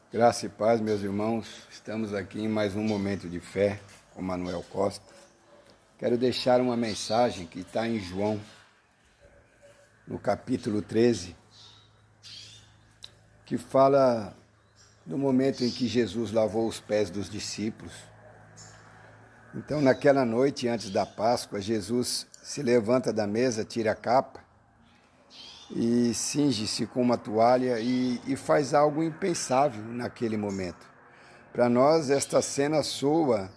Graça e paz, meus irmãos. Estamos aqui em mais um momento de fé com Manuel Costa. Quero deixar uma mensagem que está em João, no capítulo 13, que fala do momento em que Jesus lavou os pés dos discípulos. Então, naquela noite, antes da Páscoa, Jesus se levanta da mesa, tira a capa e cinge-se com uma toalha e faz algo impensável naquele momento. Para nós, esta cena soa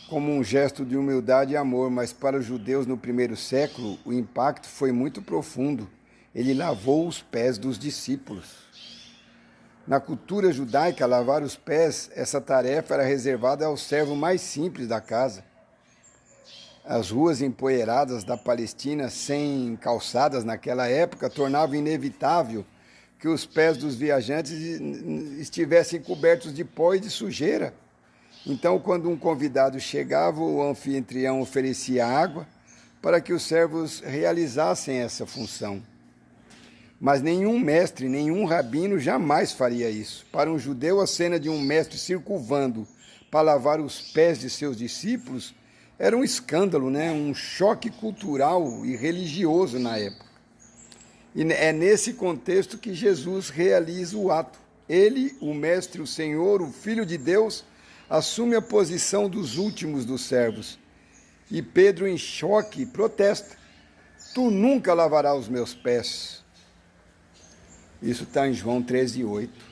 como um gesto de humildade e amor, mas para os judeus no primeiro século, o impacto foi muito profundo. Ele lavou os pés dos discípulos. Na cultura judaica, lavar os pés, essa tarefa era reservada ao servo mais simples da casa. As ruas empoeiradas da Palestina, sem calçadas naquela época, tornavam inevitável que os pés dos viajantes estivessem cobertos de pó e de sujeira. Então, quando um convidado chegava, o anfitrião oferecia água para que os servos realizassem essa função. Mas nenhum mestre, nenhum rabino jamais faria isso. Para um judeu, a cena de um mestre circunvando para lavar os pés de seus discípulos era um escândalo, né? Um choque cultural e religioso na época. E é nesse contexto que Jesus realiza o ato. Ele, o Mestre, o Senhor, o Filho de Deus, assume a posição dos últimos dos servos. E Pedro, em choque, protesta: "Tu nunca lavarás os meus pés." Isso está em João 13:8.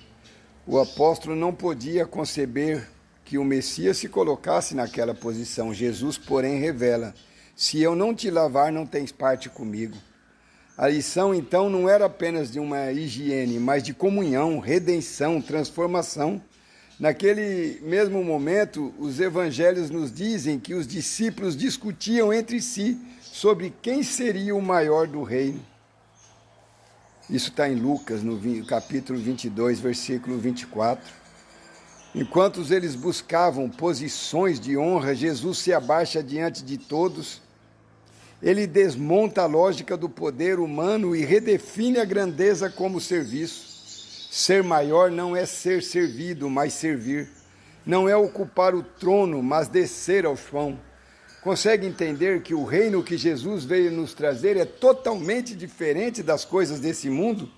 O apóstolo não podia conceber que o Messias se colocasse naquela posição. Jesus, porém, revela: "Se eu não te lavar, não tens parte comigo." A lição, então, não era apenas de uma higiene, mas de comunhão, redenção, transformação. Naquele mesmo momento, os evangelhos nos dizem que os discípulos discutiam entre si sobre quem seria o maior do reino. Isso está em Lucas, no capítulo 22, versículo 24. Enquanto eles buscavam posições de honra, Jesus se abaixa diante de todos. Ele desmonta a lógica do poder humano e redefine a grandeza como serviço. Ser maior não é ser servido, mas servir. Não é ocupar o trono, mas descer ao chão. Consegue entender que o reino que Jesus veio nos trazer é totalmente diferente das coisas desse mundo?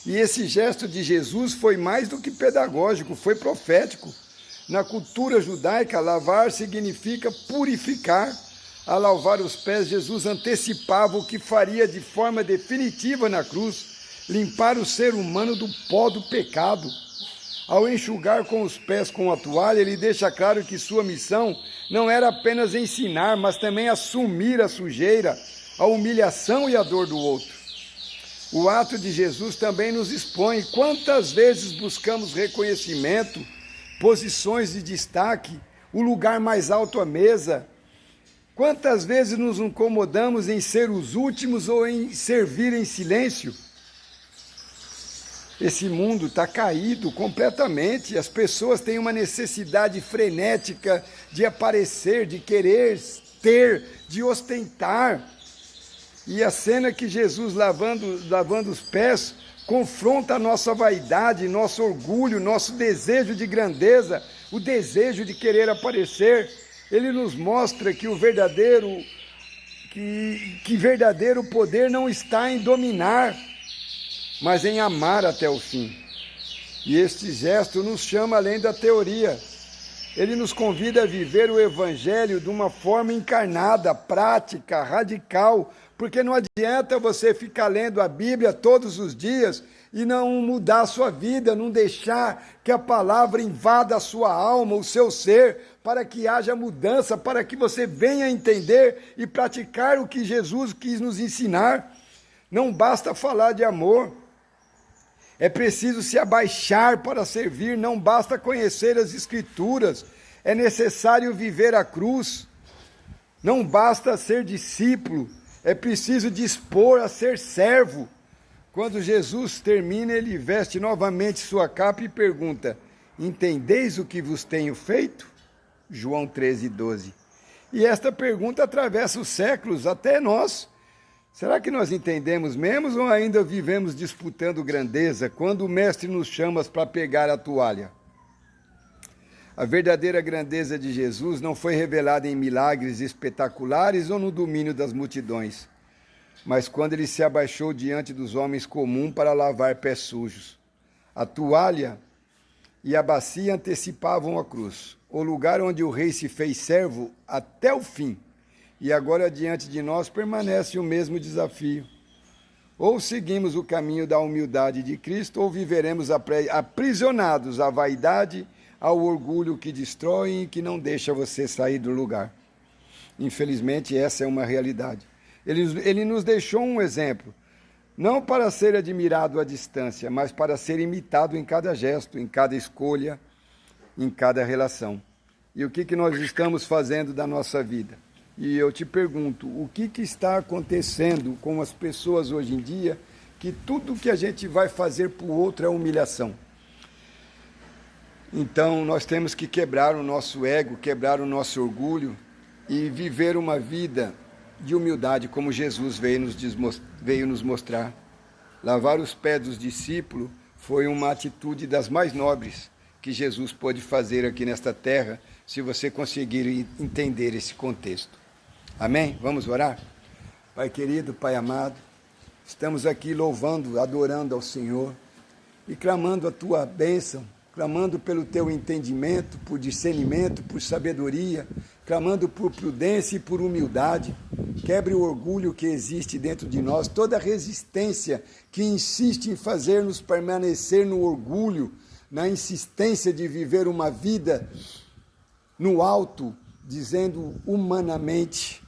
E esse gesto de Jesus foi mais do que pedagógico, foi profético. Na cultura judaica, lavar significa purificar. Ao lavar os pés, Jesus antecipava o que faria de forma definitiva na cruz: limpar o ser humano do pó do pecado. Ao enxugar com os pés com a toalha, ele deixa claro que sua missão não era apenas ensinar, mas também assumir a sujeira, a humilhação e a dor do outro. O ato de Jesus também nos expõe. Quantas vezes buscamos reconhecimento, posições de destaque, o lugar mais alto à mesa? Quantas vezes nos incomodamos em ser os últimos ou em servir em silêncio? Esse mundo está caído completamente. As pessoas têm uma necessidade frenética de aparecer, de querer ter, de ostentar. E a cena que Jesus lavando os pés confronta a nossa vaidade, nosso orgulho, nosso desejo de grandeza, o desejo de querer aparecer. Ele nos mostra que o verdadeiro poder não está em dominar, mas em amar até o fim. E este gesto nos chama além da teoria. Ele nos convida a viver o Evangelho de uma forma encarnada, prática, radical, porque não adianta você ficar lendo a Bíblia todos os dias e não mudar a sua vida, não deixar que a palavra invada a sua alma, o seu ser, para que haja mudança, para que você venha entender e praticar o que Jesus quis nos ensinar. Não basta falar de amor. É preciso se abaixar para servir, não basta conhecer as Escrituras, é necessário viver a cruz. Não basta ser discípulo, é preciso dispor a ser servo. Quando Jesus termina, ele veste novamente sua capa e pergunta: "Entendeis o que vos tenho feito?" João 13:12. E esta pergunta atravessa os séculos até nós. Será que nós entendemos mesmo ou ainda vivemos disputando grandeza quando o Mestre nos chama para pegar a toalha? A verdadeira grandeza de Jesus não foi revelada em milagres espetaculares ou no domínio das multidões, mas quando ele se abaixou diante dos homens comuns para lavar pés sujos. A toalha e a bacia antecipavam a cruz, o lugar onde o rei se fez servo até o fim. E agora diante de nós permanece o mesmo desafio. Ou seguimos o caminho da humildade de Cristo, ou viveremos aprisionados à vaidade, ao orgulho que destrói e que não deixa você sair do lugar. Infelizmente, essa é uma realidade. Ele nos deixou um exemplo, não para ser admirado à distância, mas para ser imitado em cada gesto, em cada escolha, em cada relação. E o que nós estamos fazendo da nossa vida? E eu te pergunto, o que está acontecendo com as pessoas hoje em dia, que tudo que a gente vai fazer para o outro é humilhação? Então, nós temos que quebrar o nosso ego, quebrar o nosso orgulho e viver uma vida de humildade, como Jesus veio nos mostrar. Lavar os pés dos discípulos foi uma atitude das mais nobres que Jesus pôde fazer aqui nesta terra, se você conseguir entender esse contexto. Amém? Vamos orar? Pai querido, Pai amado, estamos aqui louvando, adorando ao Senhor e clamando a Tua bênção, clamando pelo Teu entendimento, por discernimento, por sabedoria, clamando por prudência e por humildade. Quebre o orgulho que existe dentro de nós, toda a resistência que insiste em fazer-nos permanecer no orgulho, na insistência de viver uma vida no alto, dizendo humanamente,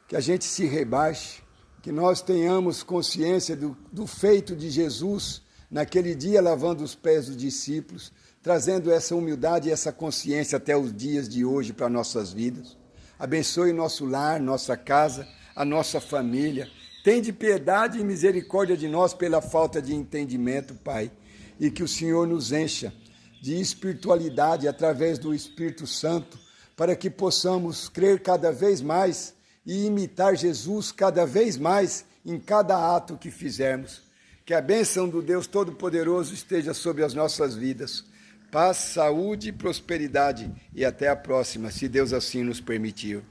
que a gente se rebaixe, que nós tenhamos consciência do feito de Jesus naquele dia lavando os pés dos discípulos, trazendo essa humildade e essa consciência até os dias de hoje para nossas vidas. Abençoe nosso lar, nossa casa, a nossa família. Tende piedade e misericórdia de nós pela falta de entendimento, Pai, e que o Senhor nos encha de espiritualidade através do Espírito Santo, para que possamos crer cada vez mais e imitar Jesus cada vez mais em cada ato que fizermos. Que a bênção do Deus Todo-Poderoso esteja sobre as nossas vidas. Paz, saúde, prosperidade e até a próxima, se Deus assim nos permitir.